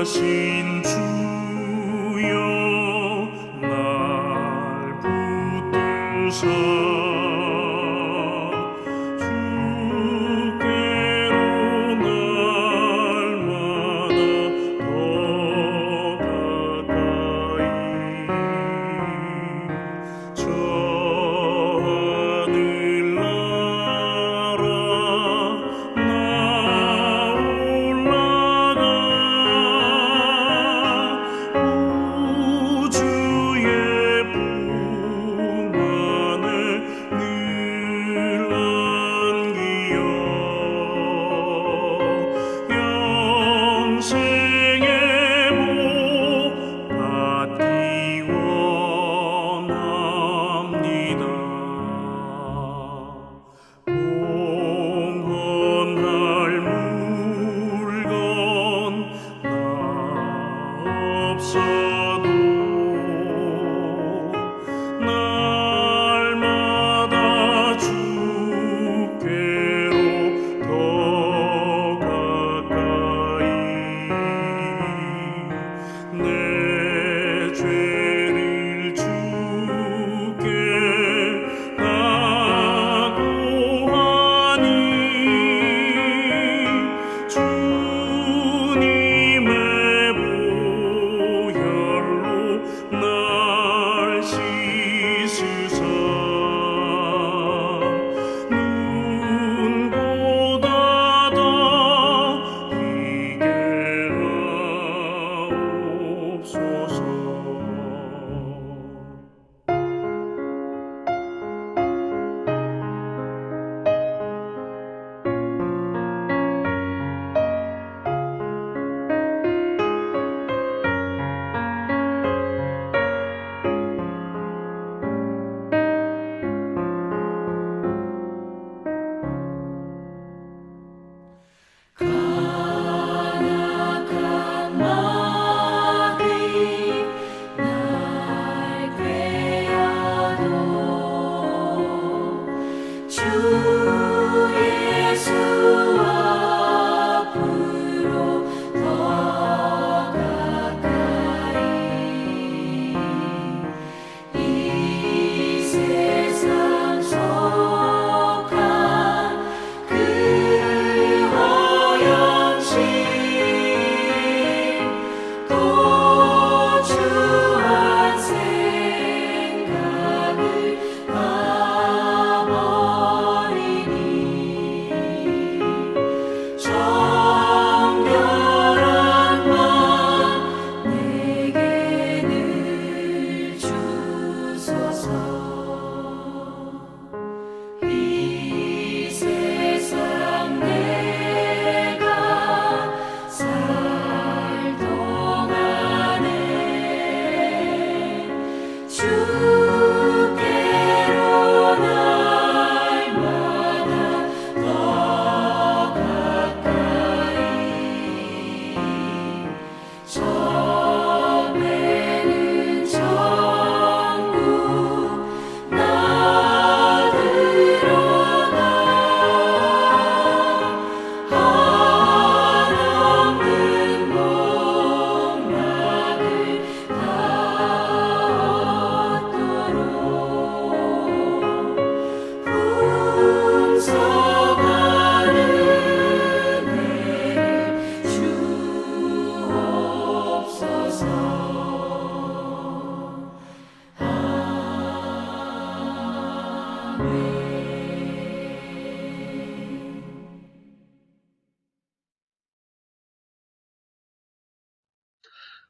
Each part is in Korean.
전능하신 주여 날 붙드사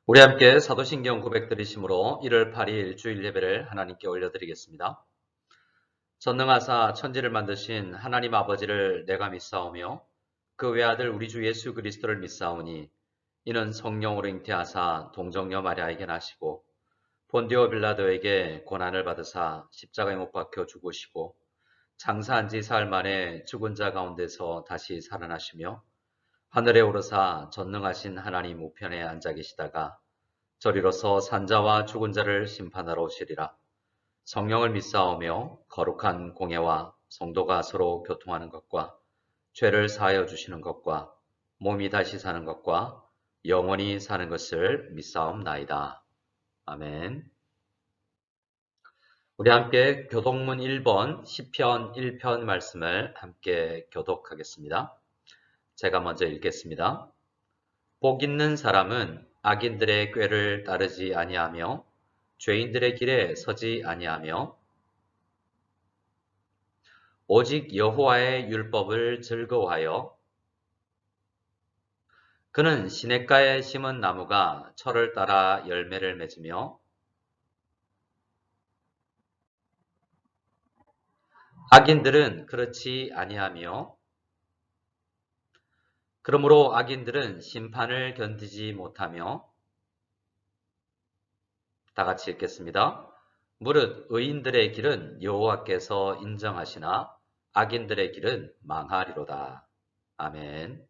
우리 함께 사도신경 고백 드리심으로 1월 8일 주일 예배를 하나님께 올려드리겠습니다. 전능하사 천지를 만드신 하나님 아버지를 내가 믿사오며 그 외아들 우리 주 예수 그리스도를 믿사오니 이는 성령으로 잉태하사 동정녀 마리아에게 나시고 본디오 빌라도에게 고난을 받으사 십자가에 못 박혀 죽으시고 장사한 지 사흘 만에 죽은 자 가운데서 다시 살아나시며 하늘에 오르사 전능하신 하나님 우편에 앉아 계시다가 저리로서 산자와 죽은 자를 심판하러 오시리라. 성령을 믿사오며 거룩한 공예와 성도가 서로 교통하는 것과 죄를 사하여 주시는 것과 몸이 다시 사는 것과 영원히 사는 것을 믿사옵나이다. 아멘. 우리 함께 교독문 1번 시편 1편 말씀을 함께 교독하겠습니다. 제가 먼저 읽겠습니다. 복 있는 사람은 악인들의 꾀를 따르지 아니하며 죄인들의 길에 서지 아니하며 오직 여호와의 율법을 즐거워하여 그는 시냇가에 심은 나무가 철을 따라 열매를 맺으며 악인들은 그렇지 아니하며 그러므로 악인들은 심판을 견디지 못하며 다 같이 읽겠습니다. 무릇 의인들의 길은 여호와께서 인정하시나 악인들의 길은 망하리로다. 아멘.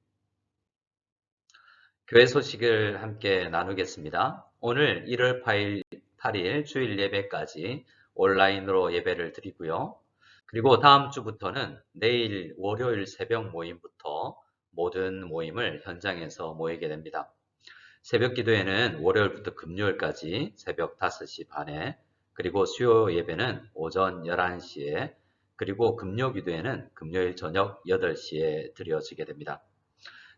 교회 소식을 함께 나누겠습니다. 오늘 1월 8일 주일 예배까지 온라인으로 예배를 드리고요. 그리고 다음 주부터는 내일 월요일 새벽 모임부터 모든 모임을 현장에서 모이게 됩니다. 새벽 기도회는 월요일부터 금요일까지 새벽 5시 반에, 그리고 수요 예배는 오전 11시에, 그리고 금요 기도회는 금요일 저녁 8시에 드려지게 됩니다.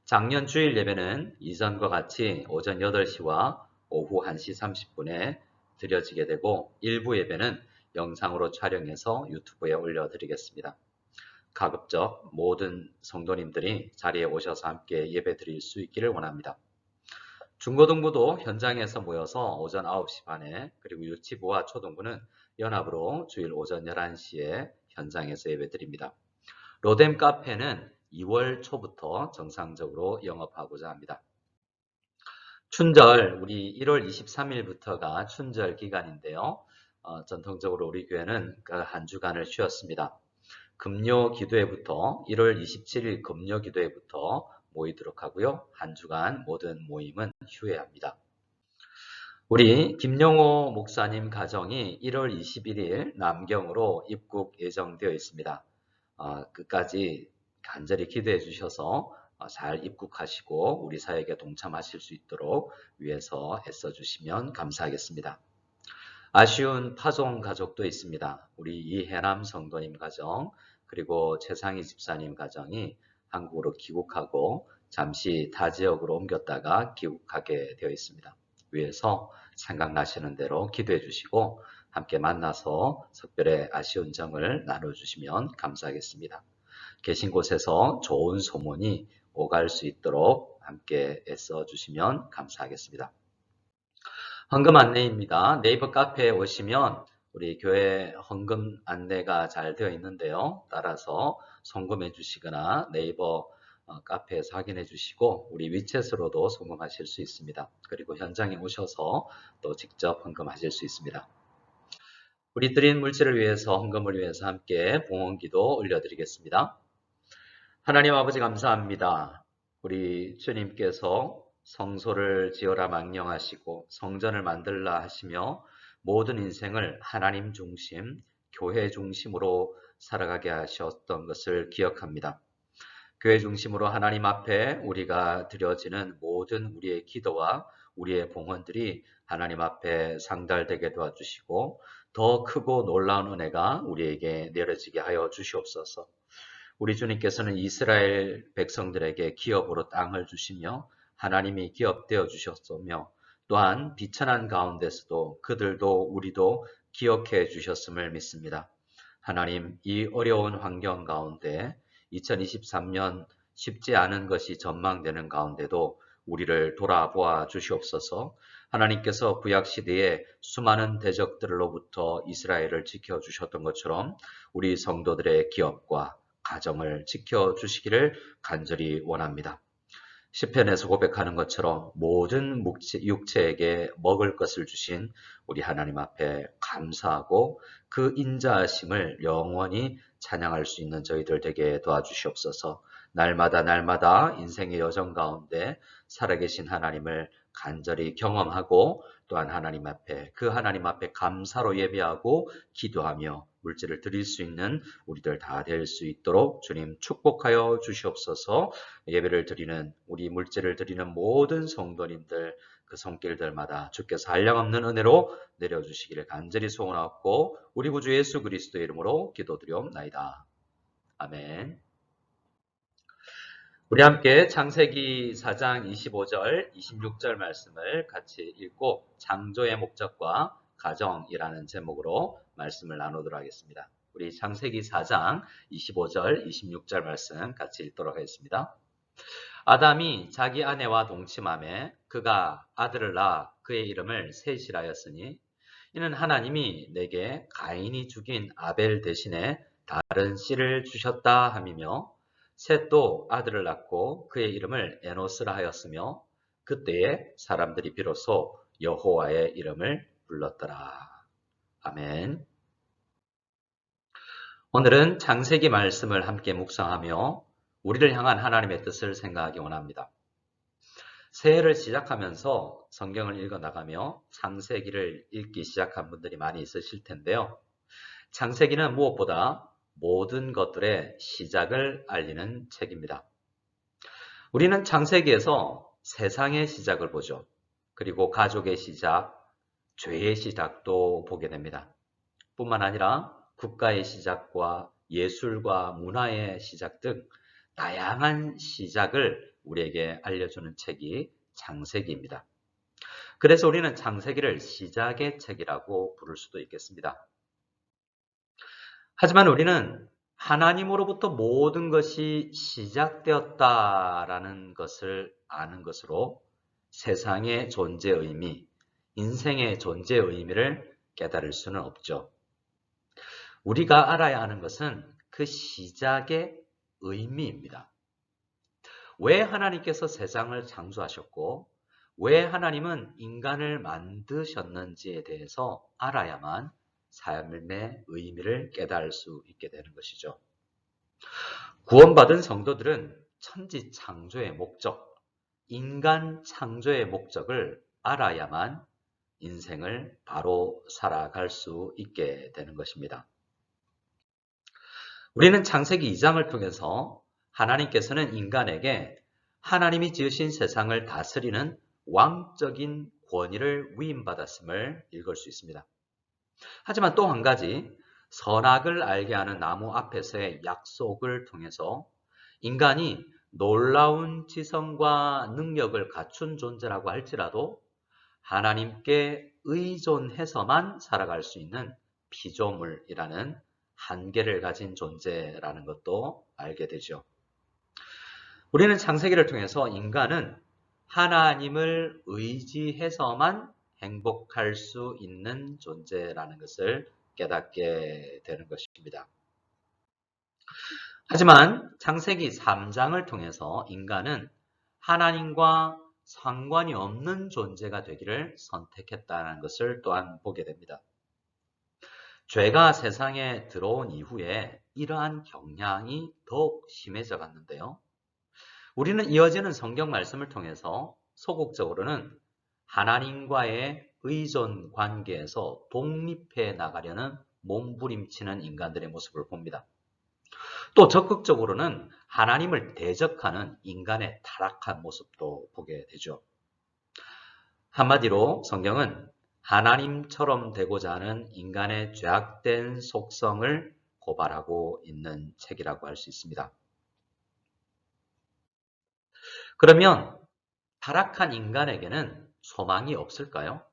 작년 주일 예배는 이전과 같이 오전 8시와 오후 1시 30분에 드려지게 되고, 일부 예배는 영상으로 촬영해서 유튜브에 올려드리겠습니다. 가급적 모든 성도님들이 자리에 오셔서 함께 예배 드릴 수 있기를 원합니다. 중고등부도 현장에서 모여서 오전 9시 반에, 그리고 유치부와 초등부는 연합으로 주일 오전 11시에 현장에서 예배 드립니다. 로뎀 카페는 2월 초부터 정상적으로 영업하고자 합니다. 춘절, 우리 1월 23일부터가 춘절 기간인데요. 전통적으로 우리 교회는 그 한 주간을 쉬었습니다. 금요 기도회부터 1월 27일 금요 기도회부터 모이도록 하고요. 한 주간 모든 모임은 휴회합니다. 우리 김영호 목사님 가정이 1월 21일 남경으로 입국 예정되어 있습니다. 끝까지 간절히 기도해 주셔서 잘 입국하시고 우리 사역에 동참하실 수 있도록 위해서 애써 주시면 감사하겠습니다. 아쉬운 파송 가족도 있습니다. 우리 이해남 성도님 가정, 그리고 최상희 집사님 가정이 한국으로 귀국하고 잠시 타 지역으로 옮겼다가 귀국하게 되어 있습니다. 위해서 생각나시는 대로 기도해 주시고 함께 만나서 특별히 아쉬운 점을 나눠주시면 감사하겠습니다. 계신 곳에서 좋은 소문이 오갈 수 있도록 함께 애써 주시면 감사하겠습니다. 헌금 안내입니다. 네이버 카페에 오시면 우리 교회 헌금 안내가 잘 되어 있는데요. 따라서 송금해 주시거나 네이버 카페에서 확인해 주시고 우리 위챗으로도 송금하실 수 있습니다. 그리고 현장에 오셔서 또 직접 헌금하실 수 있습니다. 우리 드린 물질을 위해서 헌금을 위해서 함께 봉헌기도 올려드리겠습니다. 하나님 아버지 감사합니다. 우리 주님께서 성소를 지어라 망령하시고 성전을 만들라 하시며 모든 인생을 하나님 중심, 교회 중심으로 살아가게 하셨던 것을 기억합니다. 교회 중심으로 하나님 앞에 우리가 드려지는 모든 우리의 기도와 우리의 봉헌들이 하나님 앞에 상달되게 도와주시고 더 크고 놀라운 은혜가 우리에게 내려지게 하여 주시옵소서. 우리 주님께서는 이스라엘 백성들에게 기업으로 땅을 주시며 하나님이 기업되어 주셨으며 또한 비천한 가운데서도 그들도 우리도 기억해 주셨음을 믿습니다. 하나님, 이 어려운 환경 가운데 2023년 쉽지 않은 것이 전망되는 가운데도 우리를 돌아보아 주시옵소서. 하나님께서 구약시대에 수많은 대적들로부터 이스라엘을 지켜주셨던 것처럼 우리 성도들의 기업과 가정을 지켜주시기를 간절히 원합니다. 시편에서 고백하는 것처럼 모든 육체에게 먹을 것을 주신 우리 하나님 앞에 감사하고 그 인자하심을 영원히 찬양할 수 있는 저희들 되게 도와주시옵소서. 날마다 인생의 여정 가운데 살아계신 하나님을 간절히 경험하고 또한 그 하나님 앞에 감사로 예배하고 기도하며 물질을 드릴 수 있는 우리들 다 될 수 있도록 주님 축복하여 주시옵소서. 예배를 드리는 우리 물질을 드리는 모든 성도님들 그 손길들마다 주께서 한량없는 은혜로 내려주시기를 간절히 소원하고 우리 구주 예수 그리스도의 이름으로 기도드리옵나이다. 아멘. 우리 함께 창세기 4장 25절, 26절 말씀을 같이 읽고 창조의 목적과 가정이라는 제목으로 말씀을 나누도록 하겠습니다. 우리 창세기 4장 25절, 26절 말씀 같이 읽도록 하겠습니다. 아담이 자기 아내와 동침하매 그가 아들을 낳아 그의 이름을 셋이라 이는 하나님이 내게 가인이 죽인 아벨 대신에 다른 씨를 주셨다 함이며 셋도 아들을 낳고 그의 이름을 에노스라 하였으며 그때에 사람들이 비로소 여호와의 이름을 불렀더라. 아멘. 오늘은 창세기 말씀을 함께 묵상하며 우리를 향한 하나님의 뜻을 생각하기 원합니다. 새해를 시작하면서 성경을 읽어나가며 창세기를 읽기 시작한 분들이 많이 있으실 텐데요. 창세기는 무엇보다 모든 것들의 시작을 알리는 책입니다. 우리는 창세기에서 세상의 시작을 보죠. 그리고 가족의 시작, 죄의 시작도 보게 됩니다. 뿐만 아니라 국가의 시작과 예술과 문화의 시작 등 다양한 시작을 우리에게 알려주는 책이 창세기입니다. 그래서 우리는 창세기를 시작의 책이라고 부를 수도 있겠습니다. 하지만 우리는 하나님으로부터 모든 것이 시작되었다라는 것을 아는 것으로 세상의 존재 의미, 인생의 존재 의미를 깨달을 수는 없죠. 우리가 알아야 하는 것은 그 시작의 의미입니다. 왜 하나님께서 세상을 창조하셨고 왜 하나님은 인간을 만드셨는지에 대해서 알아야만 삶의 의미를 깨달을 수 있게 되는 것이죠. 구원받은 성도들은 천지 창조의 목적, 인간 창조의 목적을 알아야만 인생을 바로 살아갈 수 있게 되는 것입니다. 우리는 창세기 2장을 통해서 하나님께서는 인간에게 하나님이 지으신 세상을 다스리는 왕적인 권위를 위임받았음을 읽을 수 있습니다. 하지만 또 한 가지 선악을 알게 하는 나무 앞에서의 약속을 통해서 인간이 놀라운 지성과 능력을 갖춘 존재라고 할지라도 하나님께 의존해서만 살아갈 수 있는 피조물이라는 한계를 가진 존재라는 것도 알게 되죠. 우리는 창세기를 통해서 인간은 하나님을 의지해서만 행복할 수 있는 존재라는 것을 깨닫게 되는 것입니다. 하지만 창세기 3장을 통해서 인간은 하나님과 상관이 없는 존재가 되기를 선택했다는 것을 또한 보게 됩니다. 죄가 세상에 들어온 이후에 이러한 경향이 더욱 심해져 갔는데요. 우리는 이어지는 성경 말씀을 통해서 소극적으로는 하나님과의 의존 관계에서 독립해 나가려는 몸부림치는 인간들의 모습을 봅니다. 또 적극적으로는 하나님을 대적하는 인간의 타락한 모습도 보게 되죠. 한마디로 성경은 하나님처럼 되고자 하는 인간의 죄악된 속성을 고발하고 있는 책이라고 할 수 있습니다. 그러면 타락한 인간에게는 소망이 없을까요?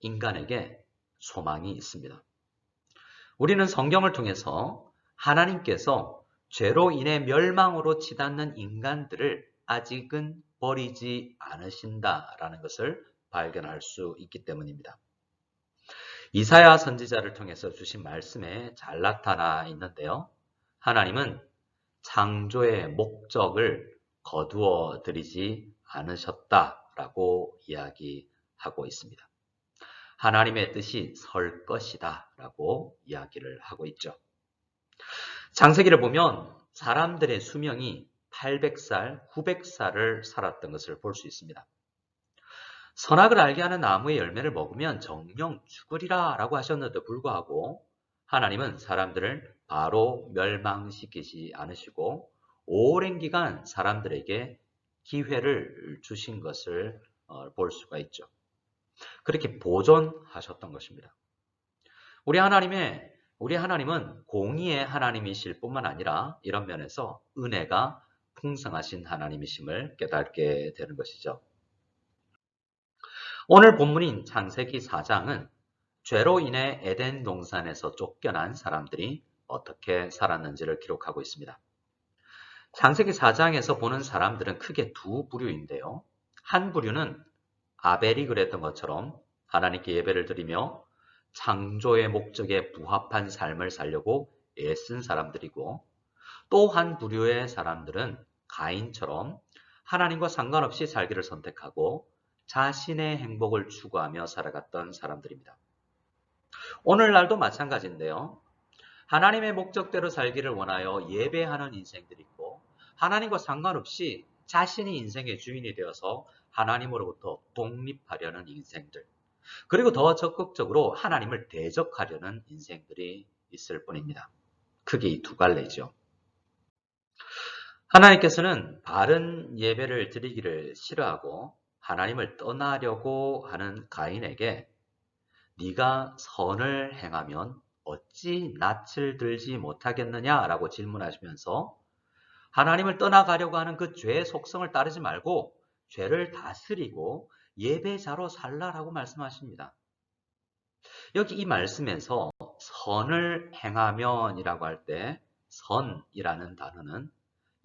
인간에게 소망이 있습니다. 우리는 성경을 통해서 하나님께서 죄로 인해 멸망으로 치닫는 인간들을 아직은 버리지 않으신다라는 것을 발견할 수 있기 때문입니다. 이사야 선지자를 통해서 주신 말씀에 잘 나타나 있는데요. 하나님은 창조의 목적을 거두어 드리지 않으셨다라고 이야기하고 있습니다. 하나님의 뜻이 설 것이다 라고 이야기를 하고 있죠. 창세기를 보면 사람들의 수명이 800살, 900살을 살았던 것을 볼 수 있습니다. 선악을 알게 하는 나무의 열매를 먹으면 정령 죽으리라 라고 하셨는데도 불구하고 하나님은 사람들을 바로 멸망시키지 않으시고 오랜 기간 사람들에게 기회를 주신 것을 볼 수가 있죠. 그렇게 보존하셨던 것입니다. 우리 하나님은 공의의 하나님이실 뿐만 아니라 이런 면에서 은혜가 풍성하신 하나님이심을 깨닫게 되는 것이죠. 오늘 본문인 창세기 4장은 죄로 인해 에덴 동산에서 쫓겨난 사람들이 어떻게 살았는지를 기록하고 있습니다. 창세기 4장에서 보는 사람들은 크게 두 부류인데요. 한 부류는 아벨이 그랬던 것처럼 하나님께 예배를 드리며 창조의 목적에 부합한 삶을 살려고 애쓴 사람들이고, 또 한 부류의 사람들은 가인처럼 하나님과 상관없이 살기를 선택하고 자신의 행복을 추구하며 살아갔던 사람들입니다. 오늘날도 마찬가지인데요. 하나님의 목적대로 살기를 원하여 예배하는 인생들이 있고, 하나님과 상관없이 자신이 인생의 주인이 되어서 하나님으로부터 독립하려는 인생들, 그리고 더 적극적으로 하나님을 대적하려는 인생들이 있을 뿐입니다. 크게 이 두 갈래죠. 하나님께서는 바른 예배를 드리기를 싫어하고 하나님을 떠나려고 하는 가인에게 네가 선을 행하면 어찌 낯을 들지 못하겠느냐라고 질문하시면서 하나님을 떠나가려고 하는 그 죄의 속성을 따르지 말고 죄를 다스리고 예배자로 살라라고 말씀하십니다. 여기 이 말씀에서 선을 행하면이라고 할 때 선이라는 단어는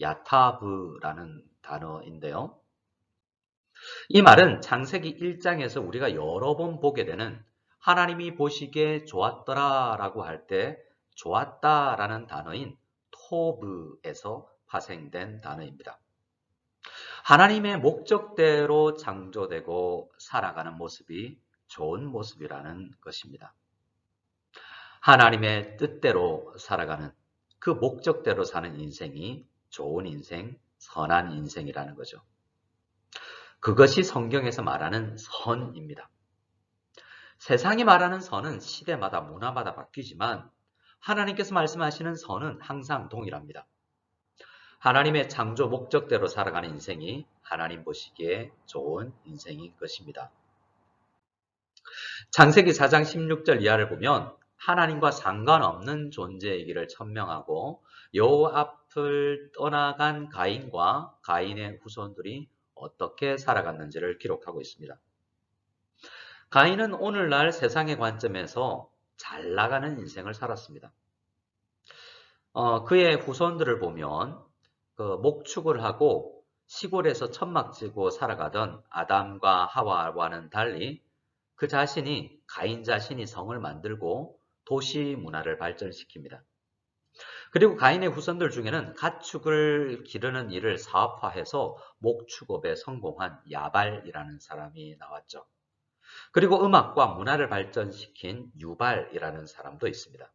야타브라는 단어인데요. 이 말은 창세기 1장에서 우리가 여러 번 보게 되는 하나님이 보시기에 좋았더라라고 할 때 좋았다라는 단어인 토브에서 파생된 단어입니다. 하나님의 목적대로 창조되고 살아가는 모습이 좋은 모습이라는 것입니다. 하나님의 뜻대로 살아가는 그 목적대로 사는 인생이 좋은 인생, 선한 인생이라는 거죠. 그것이 성경에서 말하는 선입니다. 세상이 말하는 선은 시대마다 문화마다 바뀌지만 하나님께서 말씀하시는 선은 항상 동일합니다. 하나님의 창조 목적대로 살아가는 인생이 하나님 보시기에 좋은 인생인 것입니다. 창세기 4장 16절 이하를 보면 하나님과 상관없는 존재이기를 천명하고 요 앞을 떠나간 가인과 가인의 후손들이 어떻게 살아갔는지를 기록하고 있습니다. 가인은 오늘날 세상의 관점에서 잘 나가는 인생을 살았습니다. 그의 후손들을 보면 목축을 하고 시골에서 천막지고 살아가던 아담과 하와와는 달리 그 자신이 가인 자신이 성을 만들고 도시 문화를 발전시킵니다. 그리고 가인의 후손들 중에는 가축을 기르는 일을 사업화해서 목축업에 성공한 야발이라는 사람이 나왔죠. 그리고 음악과 문화를 발전시킨 유발이라는 사람도 있습니다.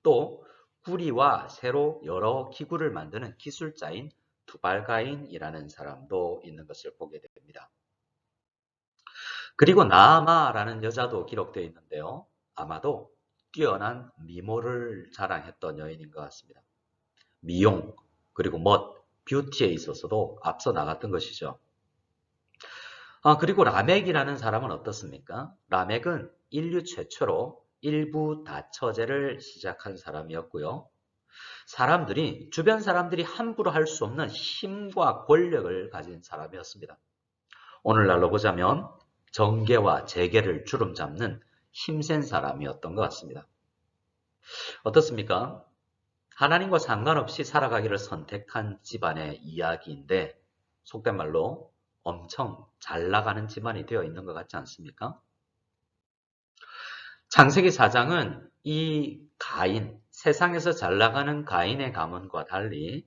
또 구리와 새로 여러 기구를 만드는 기술자인 두발가인이라는 사람도 있는 것을 보게 됩니다. 그리고 나아마라는 여자도 기록되어 있는데요. 아마도 뛰어난 미모를 자랑했던 여인인 것 같습니다. 미용, 그리고 멋, 뷰티에 있어서도 앞서 나갔던 것이죠. 그리고 라멕이라는 사람은 어떻습니까? 라멕은 인류 최초로 일부 다처제를 시작한 사람이었고요. 주변 사람들이 함부로 할 수 없는 힘과 권력을 가진 사람이었습니다. 오늘날로 보자면 정계와 재계를 주름 잡는 힘센 사람이었던 것 같습니다. 어떻습니까? 하나님과 상관없이 살아가기를 선택한 집안의 이야기인데 속된 말로 엄청 잘 나가는 집안이 되어 있는 것 같지 않습니까? 창세기 4장은 이 가인, 세상에서 잘 나가는 가인의 가문과 달리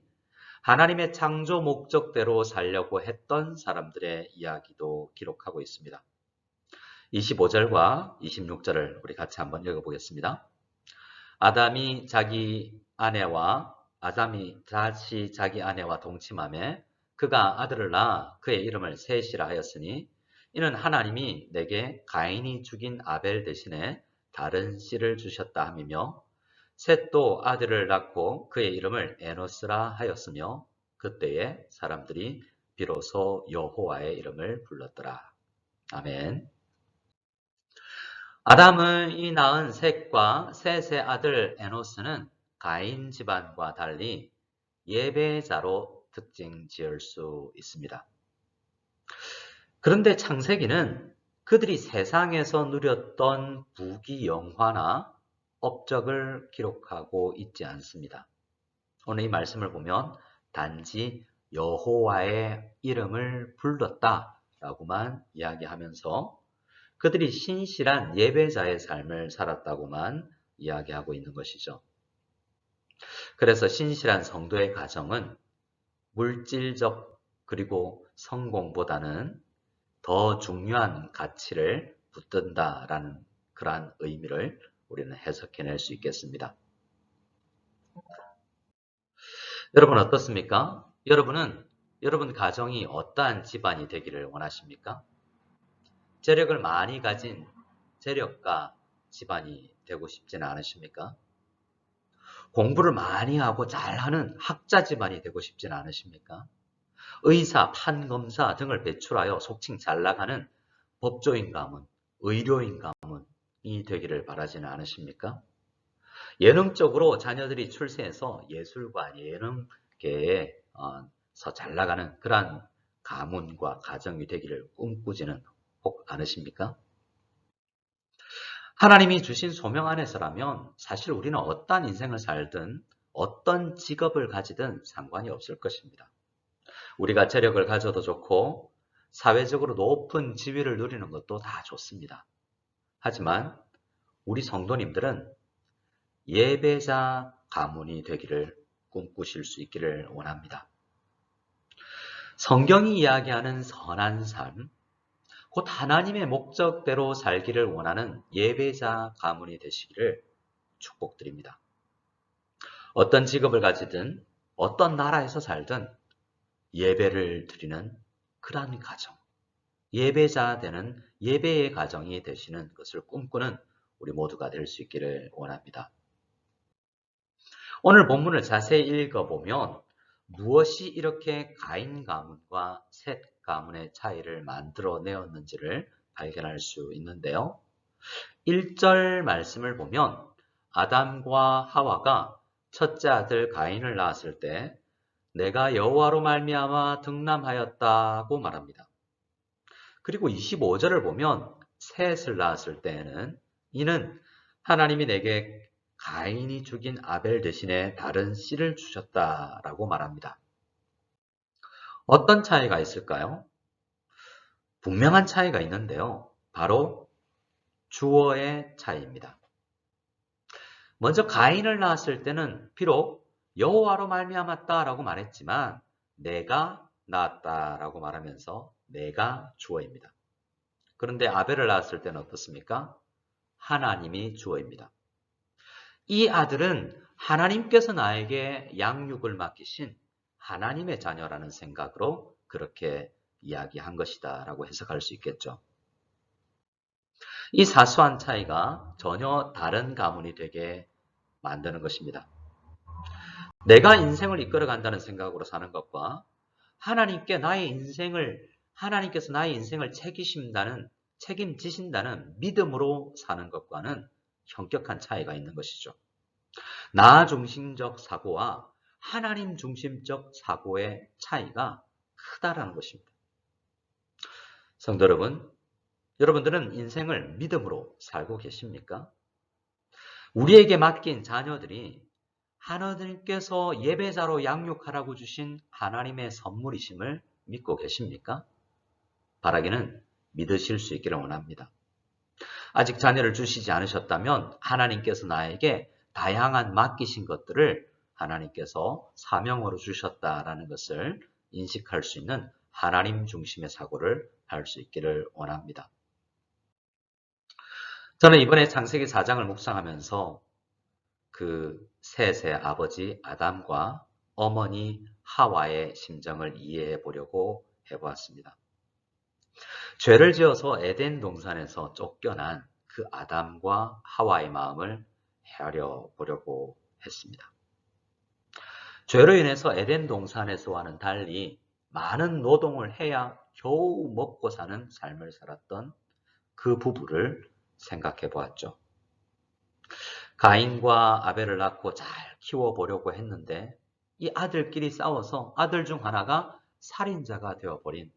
하나님의 창조 목적대로 살려고 했던 사람들의 이야기도 기록하고 있습니다. 25절과 26절을 우리 같이 한번 읽어보겠습니다. 아담이 자기 아내와 아담이 다시 자기 아내와 동침하며 그가 아들을 낳아 그의 이름을 셋이라 하였으니 이는 하나님이 내게 가인이 죽인 아벨 대신에 다른 씨를 주셨다 함이며 셋도 아들을 낳고 그의 이름을 에노스라 하였으며 그때에 사람들이 비로소 여호와의 이름을 불렀더라. 아멘. 아담의 낳은 셋과 셋의 아들 에노스는 가인 집안과 달리 예배자로 특징 지을 수 있습니다. 그런데 창세기는 그들이 세상에서 누렸던 부귀 영화나 업적을 기록하고 있지 않습니다. 오늘 이 말씀을 보면 단지 여호와의 이름을 불렀다라고만 이야기하면서 그들이 신실한 예배자의 삶을 살았다고만 이야기하고 있는 것이죠. 그래서 신실한 성도의 가정은 물질적 그리고 성공보다는 더 중요한 가치를 붙든다라는 그러한 의미를 우리는 해석해낼 수 있겠습니다. 여러분 어떻습니까? 여러분은 여러분 가정이 어떠한 집안이 되기를 원하십니까? 재력을 많이 가진 재력가 집안이 되고 싶지는 않으십니까? 공부를 많이 하고 잘하는 학자 집안이 되고 싶지는 않으십니까? 의사, 판검사 등을 배출하여 속칭 잘 나가는 법조인 가문, 의료인 가문이 되기를 바라지는 않으십니까? 예능적으로 자녀들이 출세해서 예술과 예능계에서 잘 나가는 그러한 가문과 가정이 되기를 꿈꾸지는 혹 않으십니까? 하나님이 주신 소명 안에서라면 사실 우리는 어떠한 인생을 살든 어떤 직업을 가지든 상관이 없을 것입니다. 우리가 재력을 가져도 좋고 사회적으로 높은 지위를 누리는 것도 다 좋습니다. 하지만 우리 성도님들은 예배자 가문이 되기를 꿈꾸실 수 있기를 원합니다. 성경이 이야기하는 선한 삶, 곧 하나님의 목적대로 살기를 원하는 예배자 가문이 되시기를 축복드립니다. 어떤 직업을 가지든 어떤 나라에서 살든 예배를 드리는 그러한 가정, 예배자 되는 예배의 가정이 되시는 것을 꿈꾸는 우리 모두가 될 수 있기를 원합니다. 오늘 본문을 자세히 읽어보면 무엇이 이렇게 가인 가문과 셋 가문의 차이를 만들어내었는지를 발견할 수 있는데요. 1절 말씀을 보면 아담과 하와가 첫째 아들 가인을 낳았을 때 내가 여호와로 말미암아 등남하였다고 말합니다. 그리고 25절을 보면 셋을 낳았을 때에는 이는 하나님이 내게 가인이 죽인 아벨 대신에 다른 씨를 주셨다라고 말합니다. 어떤 차이가 있을까요? 분명한 차이가 있는데요. 바로 주어의 차이입니다. 먼저 가인을 낳았을 때는 비록 여호와로 말미암았다라고 말했지만 내가 낳았다라고 말하면서 내가 주어입니다. 그런데 아벨을 낳았을 때는 어떻습니까? 하나님이 주어입니다. 이 아들은 하나님께서 나에게 양육을 맡기신 하나님의 자녀라는 생각으로 그렇게 이야기한 것이다 라고 해석할 수 있겠죠. 이 사소한 차이가 전혀 다른 가문이 되게 만드는 것입니다. 내가 인생을 이끌어간다는 생각으로 사는 것과 하나님께서 나의 인생을 책임지신다는 믿음으로 사는 것과는 현격한 차이가 있는 것이죠. 나 중심적 사고와 하나님 중심적 사고의 차이가 크다라는 것입니다. 성도 여러분, 여러분들은 인생을 믿음으로 살고 계십니까? 우리에게 맡긴 자녀들이 하나님께서 예배자로 양육하라고 주신 하나님의 선물이심을 믿고 계십니까? 바라기는 믿으실 수 있기를 원합니다. 아직 자녀를 주시지 않으셨다면 하나님께서 나에게 다양한 맡기신 것들을 하나님께서 사명으로 주셨다라는 것을 인식할 수 있는 하나님 중심의 사고를 할 수 있기를 원합니다. 저는 이번에 창세기 4장을 묵상하면서 그 셋의 아버지 아담과 어머니 하와의 심정을 이해해 보려고 해보았습니다. 죄를 지어서 에덴 동산에서 쫓겨난 그 아담과 하와의 마음을 헤아려 보려고 했습니다. 죄로 인해서 에덴 동산에서와는 달리 많은 노동을 해야 겨우 먹고 사는 삶을 살았던 그 부부를 생각해 보았죠. 가인과 아벨을 낳고 잘 키워보려고 했는데 이 아들끼리 싸워서 아들 중 하나가 살인자가 되어버린,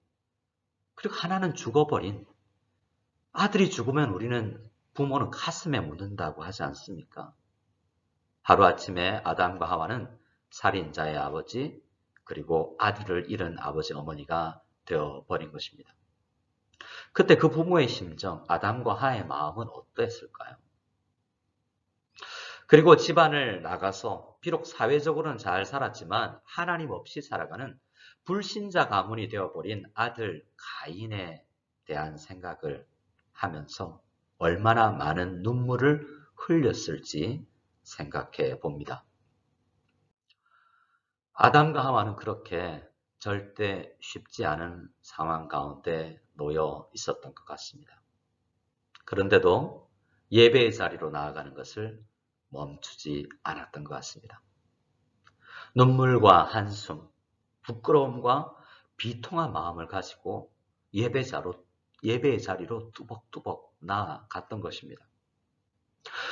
그리고 하나는 죽어버린, 아들이 죽으면 우리는 부모는 가슴에 묻는다고 하지 않습니까? 하루아침에 아담과 하와는 살인자의 아버지, 그리고 아들을 잃은 아버지 어머니가 되어버린 것입니다. 그때 그 부모의 심정, 아담과 하와의 마음은 어떠했을까요? 그리고 집안을 나가서 비록 사회적으로는 잘 살았지만 하나님 없이 살아가는 불신자 가문이 되어버린 아들 가인에 대한 생각을 하면서 얼마나 많은 눈물을 흘렸을지 생각해 봅니다. 아담과 하와는 그렇게 절대 쉽지 않은 상황 가운데 놓여 있었던 것 같습니다. 그런데도 예배의 자리로 나아가는 것을 멈추지 않았던 것 같습니다. 눈물과 한숨, 부끄러움과 비통한 마음을 가지고 예배의 자리로 뚜벅뚜벅 나아갔던 것입니다.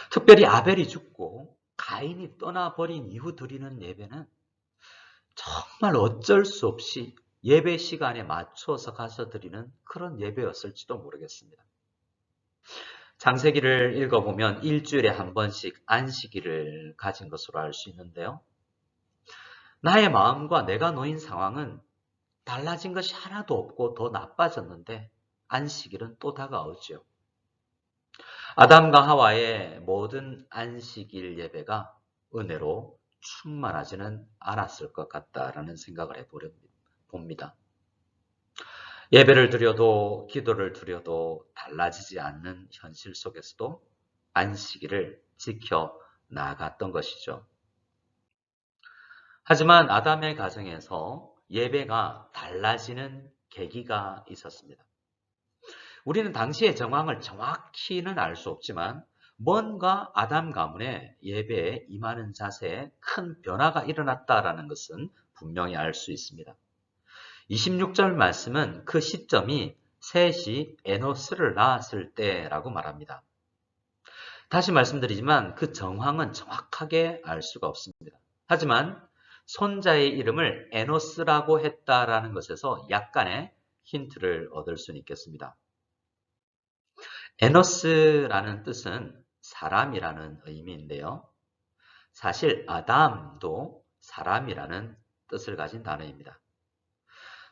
특별히 아벨이 죽고 가인이 떠나버린 이후 드리는 예배는 정말 어쩔 수 없이 예배 시간에 맞춰서 가서 드리는 그런 예배였을지도 모르겠습니다. 창세기를 읽어보면 일주일에 한 번씩 안식일을 가진 것으로 알 수 있는데요. 나의 마음과 내가 놓인 상황은 달라진 것이 하나도 없고 더 나빠졌는데 안식일은 또 다가오죠. 아담과 하와의 모든 안식일 예배가 은혜로 충만하지는 않았을 것 같다라는 생각을 해봅니다. 예배를 드려도 기도를 드려도 달라지지 않는 현실 속에서도 안식일을 지켜 나갔던 것이죠. 하지만 아담의 가정에서 예배가 달라지는 계기가 있었습니다. 우리는 당시의 정황을 정확히는 알 수 없지만 뭔가 아담 가문의 예배에 임하는 자세에 큰 변화가 일어났다라는 것은 분명히 알 수 있습니다. 26절 말씀은 그 시점이 셋이 에노스를 낳았을 때라고 말합니다. 다시 말씀드리지만 그 정황은 정확하게 알 수가 없습니다. 하지만 손자의 이름을 에노스라고 했다라는 것에서 약간의 힌트를 얻을 수는 있겠습니다. 에노스라는 뜻은 사람이라는 의미인데요. 사실 아담도 사람이라는 뜻을 가진 단어입니다.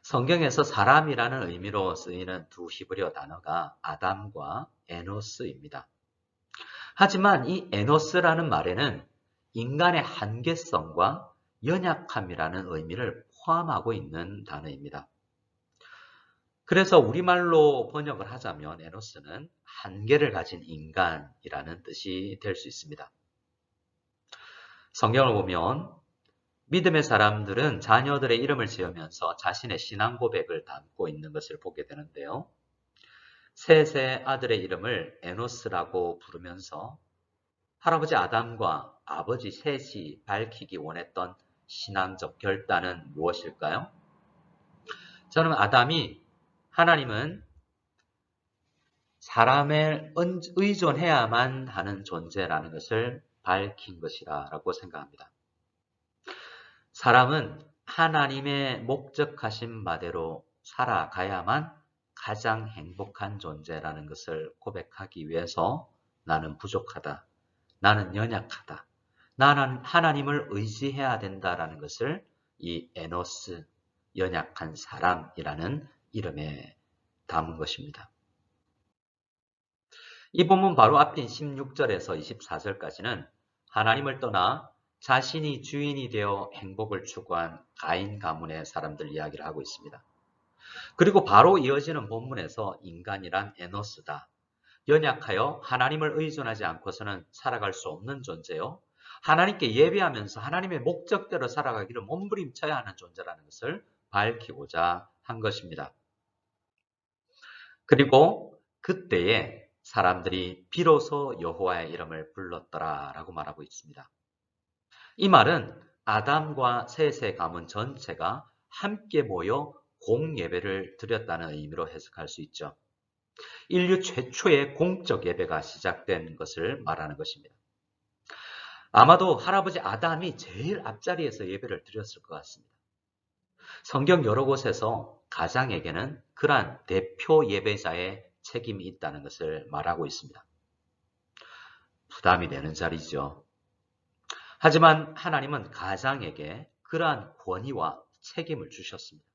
성경에서 사람이라는 의미로 쓰이는 두 히브리어 단어가 아담과 에노스입니다. 하지만 이 에노스라는 말에는 인간의 한계성과 연약함이라는 의미를 포함하고 있는 단어입니다. 그래서 우리말로 번역을 하자면 에노스는 한계를 가진 인간이라는 뜻이 될 수 있습니다. 성경을 보면 믿음의 사람들은 자녀들의 이름을 지으면서 자신의 신앙 고백을 담고 있는 것을 보게 되는데요. 셋의 아들의 이름을 에노스라고 부르면서 할아버지 아담과 아버지 셋이 밝히기 원했던 신앙적 결단은 무엇일까요? 저는 하나님은 사람에 의존해야만 하는 존재라는 것을 밝힌 것이라고 생각합니다. 사람은 하나님의 목적하신 바대로 살아가야만 가장 행복한 존재라는 것을 고백하기 위해서 나는 부족하다, 나는 연약하다, 나는 하나님을 의지해야 된다라는 것을 이 에노스, 연약한 사람이라는 이름에 담은 것입니다. 이 본문 바로 앞인 16절에서 24절까지는 하나님을 떠나 자신이 주인이 되어 행복을 추구한 가인 가문의 사람들 이야기를 하고 있습니다. 그리고 바로 이어지는 본문에서 인간이란 에노스다. 연약하여 하나님을 의존하지 않고서는 살아갈 수 없는 존재요. 하나님께 예배하면서 하나님의 목적대로 살아가기를 몸부림쳐야 하는 존재라는 것을 밝히고자 한 것입니다. 그리고 그때에 사람들이 비로소 여호와의 이름을 불렀더라라고 말하고 있습니다. 이 말은 아담과 셋의 가문 전체가 함께 모여 공예배를 드렸다는 의미로 해석할 수 있죠. 인류 최초의 공적 예배가 시작된 것을 말하는 것입니다. 아마도 할아버지 아담이 제일 앞자리에서 예배를 드렸을 것 같습니다. 성경 여러 곳에서 가장에게는 그러한 대표 예배자의 책임이 있다는 것을 말하고 있습니다. 부담이 되는 자리죠. 하지만 하나님은 가장에게 그러한 권위와 책임을 주셨습니다.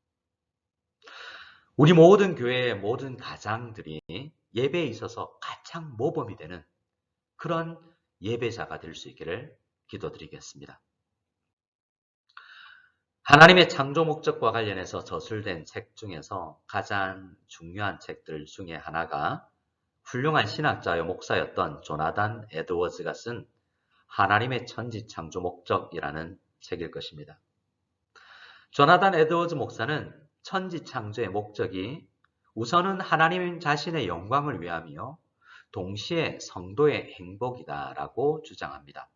우리 모든 교회의 모든 가장들이 예배에 있어서 가장 모범이 되는 그런 예배자가 될 수 있기를 기도드리겠습니다. 하나님의 창조 목적과 관련해서 저술된 책 중에서 가장 중요한 책들 중에 하나가 훌륭한 신학자요 목사였던 조나단 에드워즈가 쓴 하나님의 천지 창조 목적이라는 책일 것입니다. 조나단 에드워즈 목사는 천지 창조의 목적이 우선은 하나님 자신의 영광을 위하며 동시에 성도의 행복이다라고 주장합니다.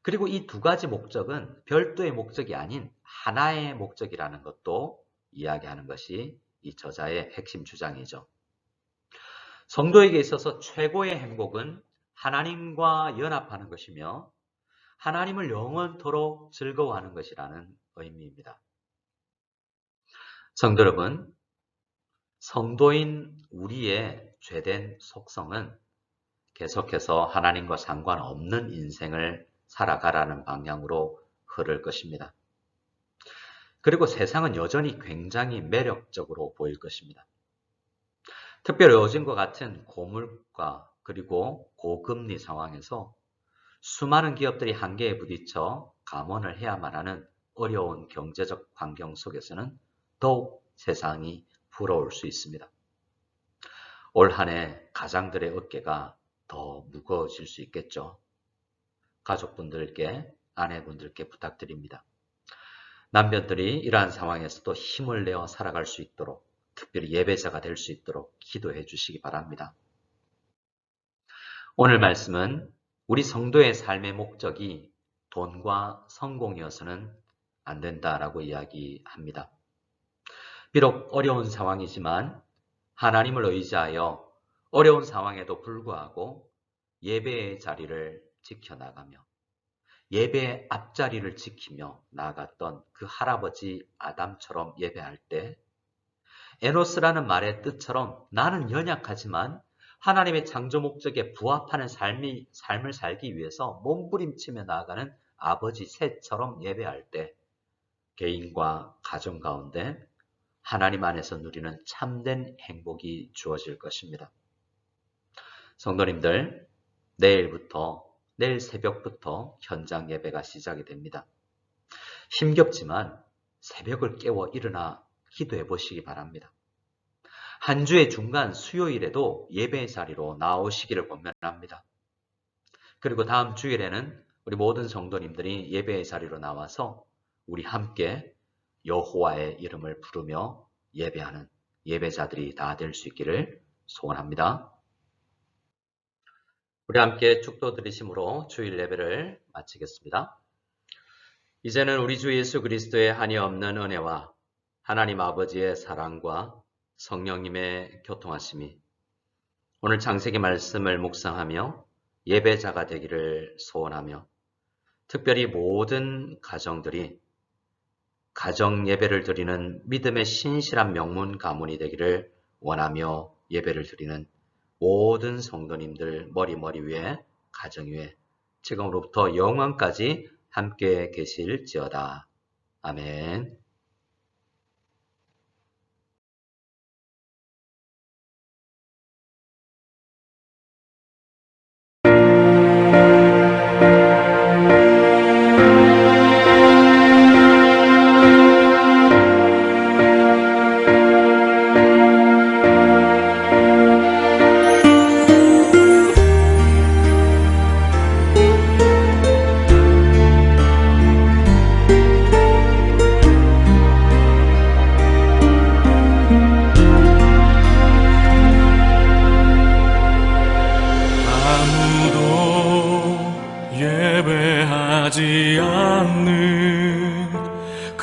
그리고 이 두 가지 목적은 별도의 목적이 아닌 하나의 목적이라는 것도 이야기하는 것이 이 저자의 핵심 주장이죠. 성도에게 있어서 최고의 행복은 하나님과 연합하는 것이며 하나님을 영원토록 즐거워하는 것이라는 의미입니다. 성도 여러분, 성도인 우리의 죄된 속성은 계속해서 하나님과 상관없는 인생을 살아가라는 방향으로 흐를 것입니다. 그리고 세상은 여전히 굉장히 매력적으로 보일 것입니다. 특별히 요즘과 같은 고물가 그리고 고금리 상황에서 수많은 기업들이 한계에 부딪혀 감원을 해야만 하는 어려운 경제적 환경 속에서는 더욱 세상이 부러울 수 있습니다. 올 한 해 가장들의 어깨가 더 무거워질 수 있겠죠. 가족분들께, 아내분들께 부탁드립니다. 남편들이 이러한 상황에서도 힘을 내어 살아갈 수 있도록, 특별히 예배자가 될 수 있도록 기도해 주시기 바랍니다. 오늘 말씀은 우리 성도의 삶의 목적이 돈과 성공이어서는 안 된다라고 이야기합니다. 비록 어려운 상황이지만 하나님을 의지하여 어려운 상황에도 불구하고 예배의 자리를 지켜나가며 예배의 앞자리를 지키며 나아갔던 그 할아버지 아담처럼 예배할 때 에노스라는 말의 뜻처럼 나는 연약하지만 하나님의 창조 목적에 부합하는 삶을 살기 위해서 몸부림치며 나아가는 아버지 셋처럼 예배할 때 개인과 가정 가운데 하나님 안에서 누리는 참된 행복이 주어질 것입니다. 성도님들, 내일 새벽부터 현장 예배가 시작이 됩니다. 힘겹지만 새벽을 깨워 일어나 기도해 보시기 바랍니다. 한 주의 중간 수요일에도 예배의 자리로 나오시기를 권면합니다. 그리고 다음 주일에는 우리 모든 성도님들이 예배의 자리로 나와서 우리 함께 여호와의 이름을 부르며 예배하는 예배자들이 다 될 수 있기를 소원합니다. 우리 함께 축도 드리심으로 주일 예배를 마치겠습니다. 이제는 우리 주 예수 그리스도의 한이 없는 은혜와 하나님 아버지의 사랑과 성령님의 교통하심이 오늘 창세기 말씀을 묵상하며 예배자가 되기를 소원하며 특별히 모든 가정들이 가정 예배를 드리는 믿음의 신실한 명문 가문이 되기를 원하며 예배를 드리는 모든 성도님들 머리 위에 가정 위에 지금으로부터 영원까지 함께 계실지어다. 아멘.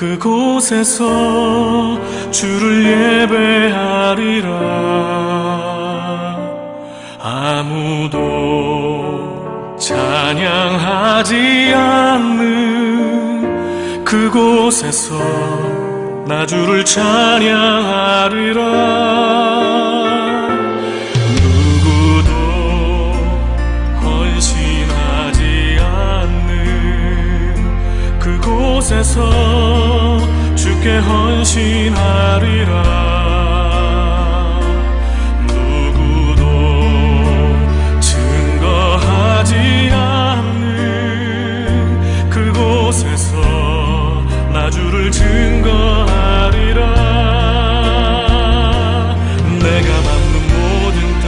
그곳에서 주를 예배하리라. 아무도 찬양하지 않는 그곳에서 나 주를 찬양하리라. 누구도 헌신하지 않는 그곳에서 주께 헌신하리라. 누구도 증거하지 않는 그곳에서 나 주를 증거하리라. 내가 맞는 모든 땅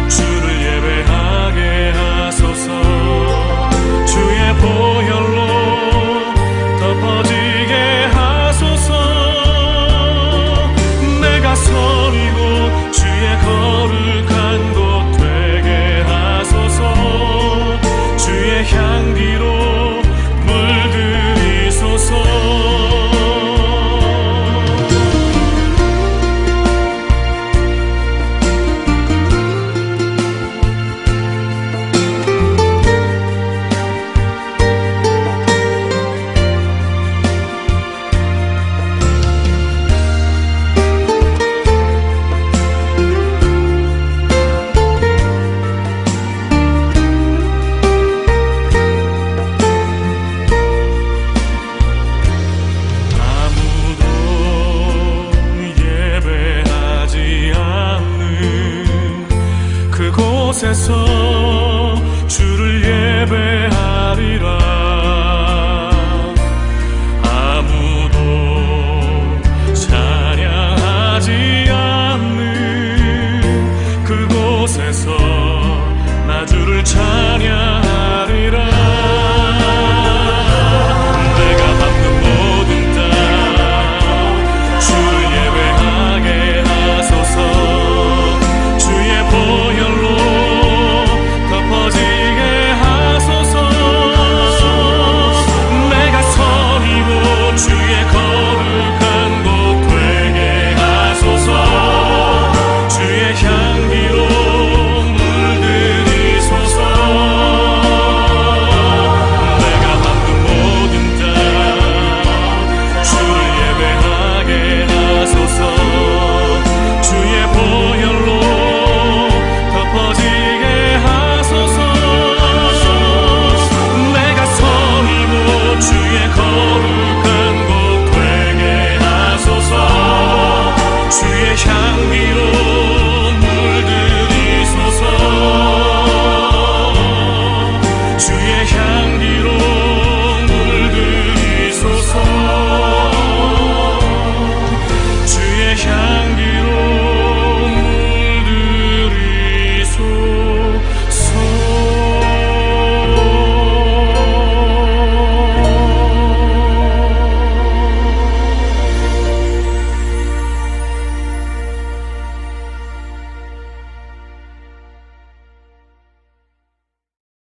주를 예배하게 하소서. 주의 보혈로 덮어지게 하소서. 내가 선 이곳 주의 거룩한 곳 되게 하소서. 주의 향기로 물들이소서. 그곳에서 주를 예배